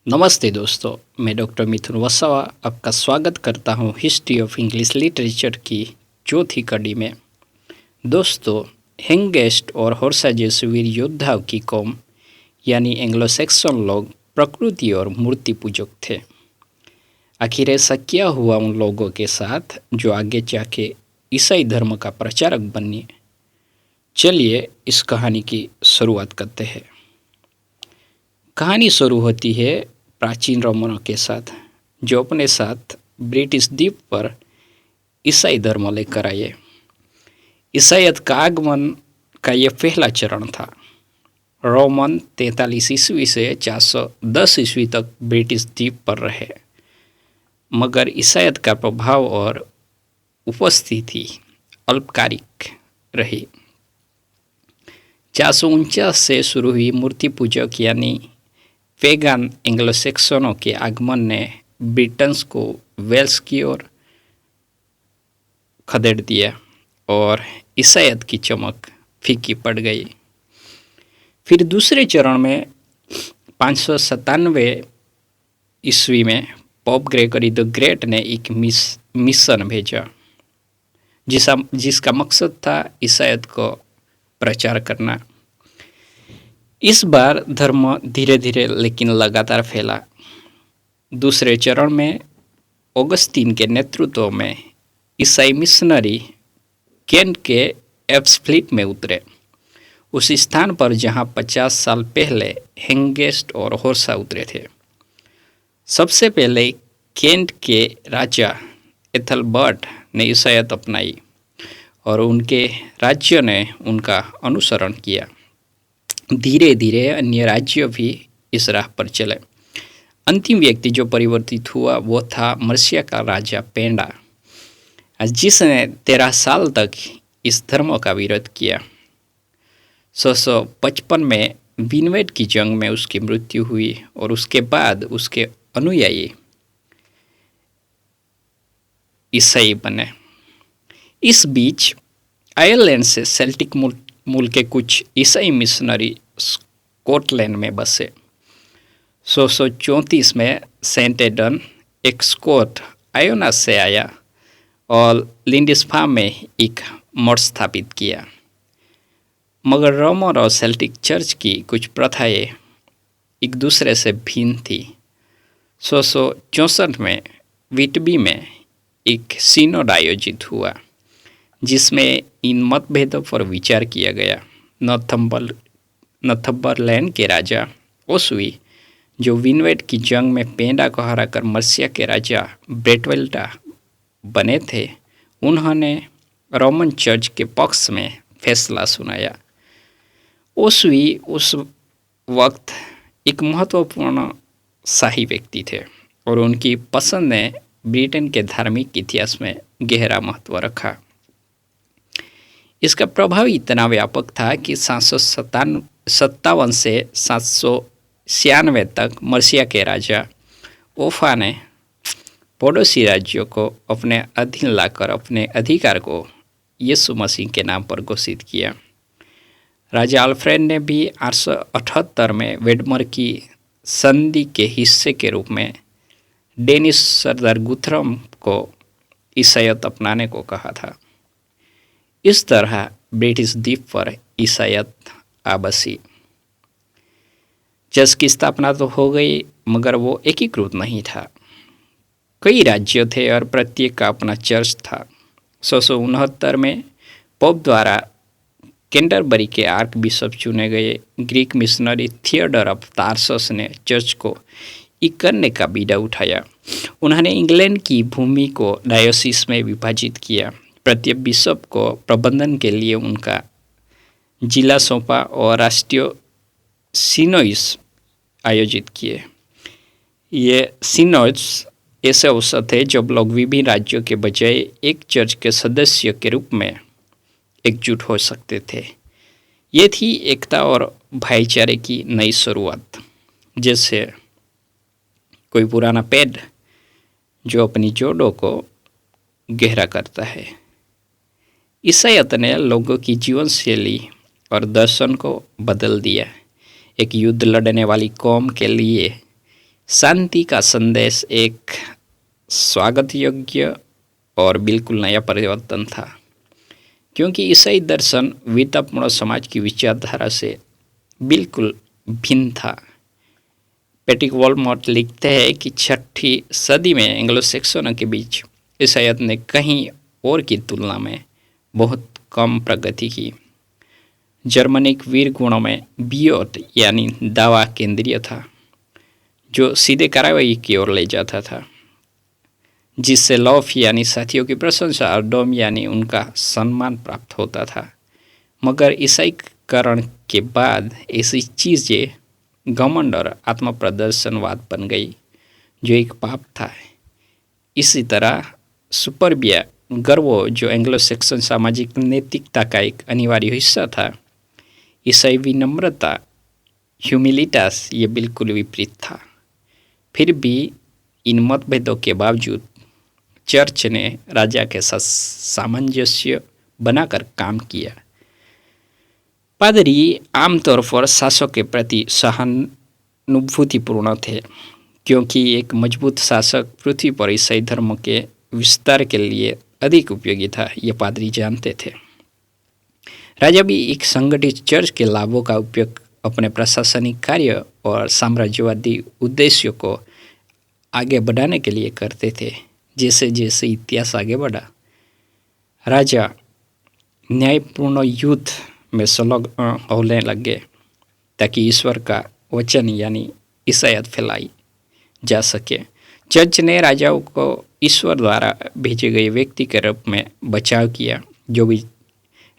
नमस्ते दोस्तों, मैं डॉक्टर मिथुन वसावा आपका स्वागत करता हूं हिस्ट्री ऑफ इंग्लिश लिटरेचर की चौथी कड़ी में। दोस्तों, हेंगेस्ट और होर्सा जैसे वीर योद्धाओं की कौम यानी एंग्लो सैक्सन लोग प्रकृति और मूर्ति पूजक थे। आखिर ऐसा क्या हुआ उन लोगों के साथ जो आगे जाके ईसाई धर्म का प्रचारक बने? चलिए इस कहानी की शुरुआत करते हैं। कहानी शुरू होती है प्राचीन रोमनों के साथ, जो अपने साथ ब्रिटिश द्वीप पर ईसाई धर्म लेकर आए। ईसाईयत का आगमन का यह पहला चरण था। रोमन 43 ईस्वी से 410 ईस्वी तक ब्रिटिश द्वीप पर रहे, मगर ईसाईयत का प्रभाव और उपस्थिति अल्पकालिक रही। 449 से शुरू हुई मूर्ति पूजक यानी पेगान एंग्लो सैक्सनों के आगमन ने ब्रिटेन्स को वेल्स की ओर खदेड़ दिया और ईसाईयत की चमक फीकी पड़ गई। फिर दूसरे चरण में 597 ईस्वी में पोप ग्रेगरी द ग्रेट ने एक मिशन भेजा, जिसका मकसद था ईसाईयत को प्रचार करना। इस बार धर्म धीरे धीरे लेकिन लगातार फैला। दूसरे चरण में ऑगस्टीन के नेतृत्व में ईसाई मिशनरी केंट के एप्सफ्लीट में उतरे, उस स्थान पर जहां 50 साल पहले हेंगेस्ट और होर्सा उतरे थे। सबसे पहले केंट के राजा एथलबर्ट ने ईसाईयत अपनाई और उनके राज्य ने उनका अनुसरण किया। धीरे धीरे अन्य राज्य भी इस राह पर चले। अंतिम व्यक्ति जो परिवर्तित हुआ वो था मर्सिया का राजा पेंडा, जिसने 13 साल तक इस धर्म का विरोध किया। 655 में विनवेट की जंग में उसकी मृत्यु हुई और उसके बाद उसके अनुयायी ईसाई बने। इस बीच आयरलैंड से सेल्टिक मूल के कुछ ईसाई मिशनरी स्कॉटलैंड में बसे। 634 में सेंट एडन एक स्कॉट आयोना से आया और लिंडिसफार्म में एक मठ स्थापित किया। मगर रोमन और सेल्टिक चर्च की कुछ प्रथाएं एक दूसरे से भिन्न थी। 664 में विटबी में एक सिनोड आयोजित हुआ, जिसमें इन मतभेदों पर विचार किया गया। नॉर्थम्बरलैंड के राजा ओसवी, जो विनवेट की जंग में पेंडा को हराकर मर्सिया के राजा ब्रेटवेल्टा बने थे, उन्होंने रोमन चर्च के पक्ष में फैसला सुनाया। ओसवी उस वक्त एक महत्वपूर्ण शाही व्यक्ति थे और उनकी पसंद ने ब्रिटेन के धार्मिक इतिहास में गहरा महत्व रखा। इसका प्रभाव इतना व्यापक था कि 757 से 796 तक मर्सिया के राजा ओफा ने पड़ोसी राज्यों को अपने अधीन लाकर अपने अधिकार को यीशु मसीह के नाम पर घोषित किया। राजा अल्फ्रेड ने भी 878 में वेडमर की संधि के हिस्से के रूप में डेनिश सरदार गुथरम को ईसाईयत अपनाने को कहा था। इस तरह ब्रिटिश द्वीप पर ईसाईयत आ बसी। चर्च की स्थापना तो हो गई, मगर वो एकीकृत नहीं था। कई राज्य थे और प्रत्येक का अपना चर्च था। 669 में पोप द्वारा कैंटरबरी के आर्क बिशप चुने गए ग्रीक मिशनरी थियोडर ऑफ तार्सस ने चर्च को एक करने का बीड़ा उठाया। उन्होंने इंग्लैंड की भूमि को डायोसिस में विभाजित किया, प्रत्येक बिशप को प्रबंधन के लिए उनका जिला सौंपा और राष्ट्रीय सिनोड्स आयोजित किए। ये सिनोड्स ऐसे अवसर थे जब लोग विभिन्न राज्यों के बजाय एक चर्च के सदस्य के रूप में एकजुट हो सकते थे। ये थी एकता और भाईचारे की नई शुरुआत, जैसे कोई पुराना पेड़ जो अपनी जोड़ों को गहरा करता है। ईसाईयत ने लोगों की जीवन शैली और दर्शन को बदल दिया। एक युद्ध लड़ने वाली कौम के लिए शांति का संदेश एक स्वागत योग्य और बिल्कुल नया परिवर्तन था, क्योंकि ईसाई दर्शन वितापूर्ण समाज की विचारधारा से बिल्कुल भिन्न था। पैट्रिक वॉलमॉट लिखते हैं कि 6ठी सदी में एंग्लो सैक्सनों के बीच ईसाईयत ने कहीं और की तुलना में बहुत कम प्रगति की। जर्मनिक वीर गुणों में बियोट यानी दावा केंद्रीय था, जो सीधे कार्रवाई की ओर ले जाता था, जिससे लॉफ यानी साथियों की प्रशंसा और डोम यानी उनका सम्मान प्राप्त होता था। मगर ईसाईकरण के बाद ऐसी चीज़ें घमंड और आत्म प्रदर्शनवाद बन गई, जो एक पाप था। इसी तरह सुपरबिया गर्व, जो एंग्लो सैक्सन सामाजिक नैतिकता का एक अनिवार्य हिस्सा था, ईसाई विनम्रता ह्यूमिलिटास ये बिल्कुल विपरीत था। फिर भी इन मतभेदों के बावजूद चर्च ने राजा के साथ सामंजस्य बनाकर काम किया। पादरी आमतौर पर शासक के प्रति सहानुभूतिपूर्ण थे, क्योंकि एक मजबूत शासक पृथ्वी पर ईसाई धर्म के विस्तार के लिए अधिक उपयोगी था, ये पादरी जानते थे। राजा भी एक संगठित चर्च के लाभों का उपयोग अपने प्रशासनिक कार्य और साम्राज्यवादी उद्देश्यों को आगे बढ़ाने के लिए करते थे। जैसे जैसे इतिहास आगे बढ़ा, राजा न्यायपूर्ण युद्ध में संलग्न होने लगे, ताकि ईश्वर का वचन यानी ईसाईयत फैलाई जा सके। चर्च ने राजाओं को ईश्वर द्वारा भेजे गए व्यक्ति के रूप में बचाव किया।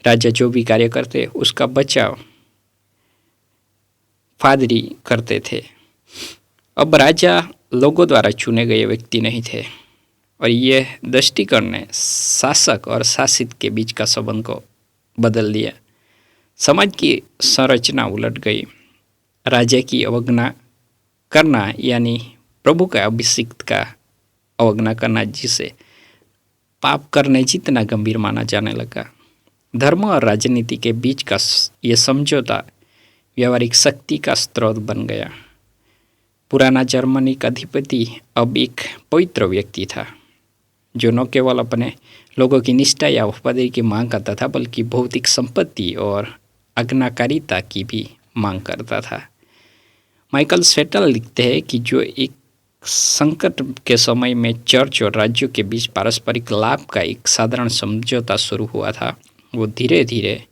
राजा जो भी कार्य करते उसका बचाव पादरी करते थे। अब राजा लोगों द्वारा चुने गए व्यक्ति नहीं थे, और यह दृष्टिकोण ने शासक और शासित के बीच का संबंध को बदल दिया। समाज की संरचना उलट गई। राजा की अवज्ञा करना यानी प्रभु का अभिषिक्त का अवज्ञा करना, जिसे पाप करने जितना गंभीर माना जाने लगा। धर्म और राजनीति के बीच का यह समझौता व्यावहारिक शक्ति का स्रोत बन गया। पुराना जर्मनिक अधिपति अब एक पवित्र व्यक्ति था, जो न केवल अपने लोगों की निष्ठा या वफादारी की मांग करता था, बल्कि भौतिक संपत्ति और आज्ञाकारिता की भी मांग करता था। माइकल स्वेटल लिखते हैं कि जो एक संकट के समय में चर्च और राज्यों के बीच पारस्परिक लाभ का एक साधारण समझौता शुरू हुआ था, वो धीरे धीरे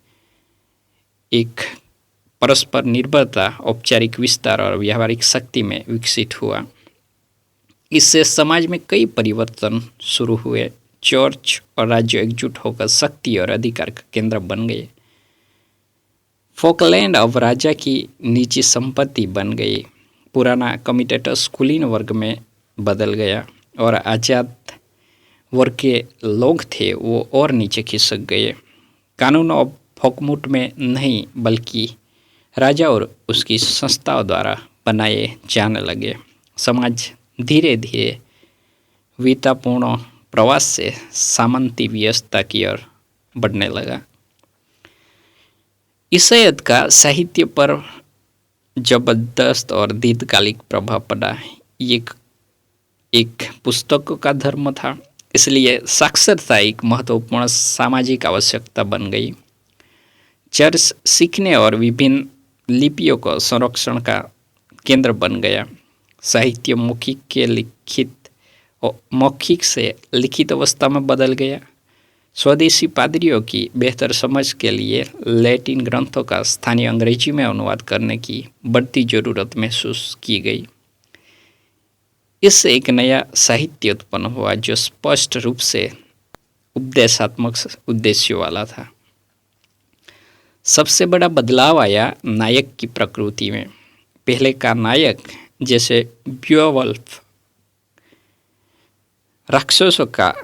एक परस्पर निर्भरता, औपचारिक विस्तार और व्यावहारिक शक्ति में विकसित हुआ। इससे समाज में कई परिवर्तन शुरू हुए। चर्च और राज्य एकजुट होकर शक्ति और अधिकार का केंद्र बन गए। फोकलैंड अब राजा की निजी संपत्ति बन गई। पुराना कमिटेटस कुलीन वर्ग में बदल गया, और आज़ाद वर्ग के लोग थे वो और नीचे खिसक गए। कानून अब हुकूमत में नहीं, बल्कि राजा और उसकी संस्थाओं द्वारा बनाए जाने लगे। समाज धीरे धीरे वितापूर्ण प्रवास से सामंती व्यवस्था की ओर बढ़ने लगा। ईसाईयत का साहित्य पर जबरदस्त और दीर्घकालिक प्रभाव पड़ा। एक पुस्तकों का धर्म था, इसलिए साक्षरता एक महत्वपूर्ण सामाजिक आवश्यकता बन गई। चर्च सीखने और विभिन्न लिपियों को संरक्षण का केंद्र बन गया। साहित्य मौखिक से लिखित अवस्था में बदल गया। स्वदेशी पादरियों की बेहतर समझ के लिए लैटिन ग्रंथों का स्थानीय अंग्रेजी में अनुवाद करने की बढ़ती जरूरत महसूस की गई। इससे एक नया साहित्य उत्पन्न हुआ, जो स्पष्ट रूप से उपदेशात्मक उद्देश्यों वाला था। सबसे बड़ा बदलाव आया नायक की प्रकृति में। पहले का नायक, जैसे ब्योवल्फ, राक्षसों का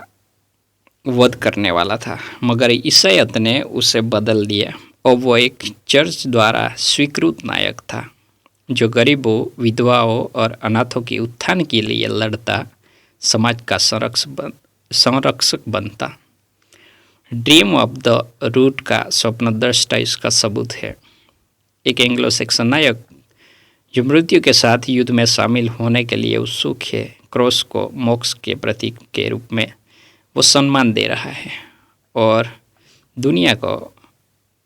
वध करने वाला था, मगर ईसाईयत ने उसे बदल दिया। और वो एक चर्च द्वारा स्वीकृत नायक था, जो गरीबों, विधवाओं और अनाथों के उत्थान के लिए लड़ता, समाज का संरक्षक बनता। ड्रीम ऑफ द रूट का स्वप्नदृष्टा इसका सबूत है। एक एंग्लो सैक्सन नायक जो मृत्यु के साथ युद्ध में शामिल होने के लिए उत्सुक है, क्रॉस को मोक्ष के प्रतीक के रूप में वो सम्मान दे रहा है और दुनिया को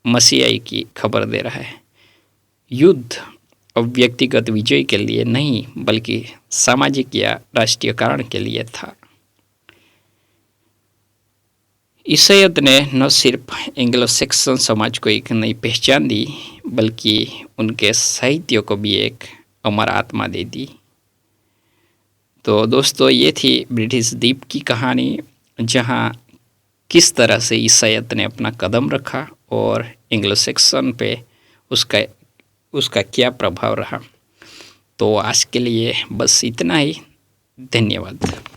मसीहाई की खबर दे रहा है। युद्ध अब व्यक्तिगत विजय के लिए नहीं बल्कि सामाजिक या राष्ट्रीयकरण के लिए था। ईसाइयत ने न सिर्फ एंग्लो सैक्सन समाज को एक नई पहचान दी बल्कि उनके साहित्य को भी एक अमर आत्मा दे दी। तो दोस्तों, ये थी ब्रिटिश द्वीप की कहानी, जहाँ किस तरह से ईसाइयत ने अपना कदम रखा और एंग्लो सैक्सन पे उसका क्या प्रभाव रहा। तो आज के लिए बस इतना ही। धन्यवाद।